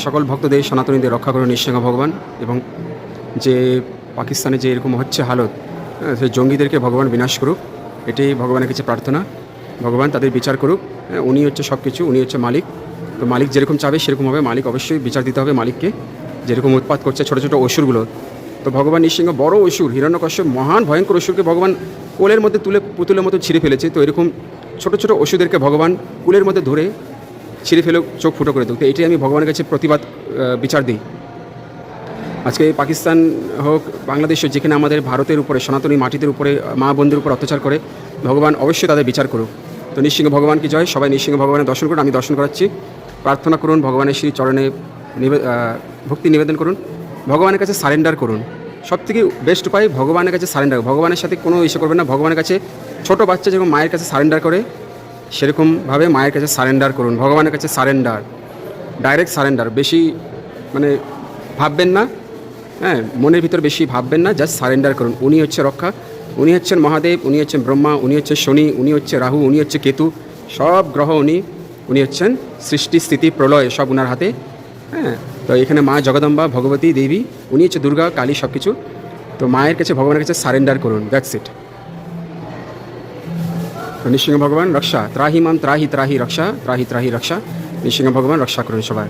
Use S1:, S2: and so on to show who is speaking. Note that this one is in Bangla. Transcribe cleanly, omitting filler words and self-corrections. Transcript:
S1: সকল ভক্তদের সনাতনীদের রক্ষা করুন নিঃসঙ্গ ভগবান। এবং যে পাকিস্তানে যে এরকম হচ্ছে হালত, সেই জঙ্গিদেরকে ভগবান বিনাশ করুক, এটাই ভগবানের কাছে প্রার্থনা। ভগবান তাদের বিচার করুক। উনি হচ্ছে সব কিছু, উনি হচ্ছে মালিক। তো মালিক যেরকম চাবে সেরকম হবে। মালিক অবশ্যই বিচার দিতে হবে মালিককে। যেরকম উৎপাত করছে ছোটো ছোটো অসুরগুলো, তো ভগবান নৃসিংহ বড় অসুর হিরণ্যকশ্যপ মহান ভয়ঙ্কর অসুরকে ভগবান কোলের মধ্যে তুলে পুতুলের মতো ছিঁড়ে ফেলেছে। তো এরকম ছোটো ছোটো অসুরদেরকে ভগবান কুলের মধ্যে ধরে ছিঁড়ে ফেলে চোখ ফুটো করে দেব। তো এটাই আমি ভগবানের কাছে প্রতিবাদ বিচার দিই। আজকে পাকিস্তান হোক, বাংলাদেশ হোক, যেখানে আমাদের ভারতের উপরে সনাতনী মাটিদের উপরে মা বোনদের উপর অত্যাচার করে, ভগবান অবশ্যই তাদের বিচার করুক। তো নৃসিংহ ভগবান কি জয়। সবাই নৃসিংহ ভগবানের দর্শন করুন। আমি দর্শন করাচ্ছি। প্রার্থনা করুন, ভগবানের শ্রী চরণে ভক্তি নিবেদন করুন, ভগবানের কাছে সারেন্ডার করুন। সবথেকে বেস্ট উপায় ভগবানের কাছে সারেন্ডার। ভগবানের সাথে কোনো ইস্যু করবেন না। ভগবানের কাছে ছোটো বাচ্চা যেরকম মায়ের কাছে সারেন্ডার করে, সেরকমভাবে মায়ের কাছে সারেন্ডার করুন। ভগবানের কাছে সারেন্ডার, ডাইরেক্ট সারেন্ডার। বেশি মানে ভাববেন না, মনের ভিতর বেশি ভাববেন না, জাস্ট সারেন্ডার করুন। উনি হচ্ছে রক্ষা, উনি হচ্ছেন মহাদেব, উনি হচ্ছেন ব্রহ্মা, উনি হচ্ছে শনি, উনি হচ্ছে রাহু, উনি হচ্ছে কেতু, সব গ্রহ উনি হচ্ছেন সৃষ্টি স্থিতি প্রলয় সব ওনার হাতে। তো এখানে মা জগদম্বা ভগবতী দেবী, উনি হচ্ছে দুর্গা কালী, সব কিছু। তো মায়ের কাছে ভগবানের কাছে সারেন্ডার করুন, দ্যাটস ইট। তো নৃসিংহ ভগবান রক্ষা, ত্রাহি মাম ত্রাহি ত্রাহি রক্ষা, ত্রাহি ত্রাহি রক্ষা। নৃসিংহ ভগবান রক্ষা করুন সবাই।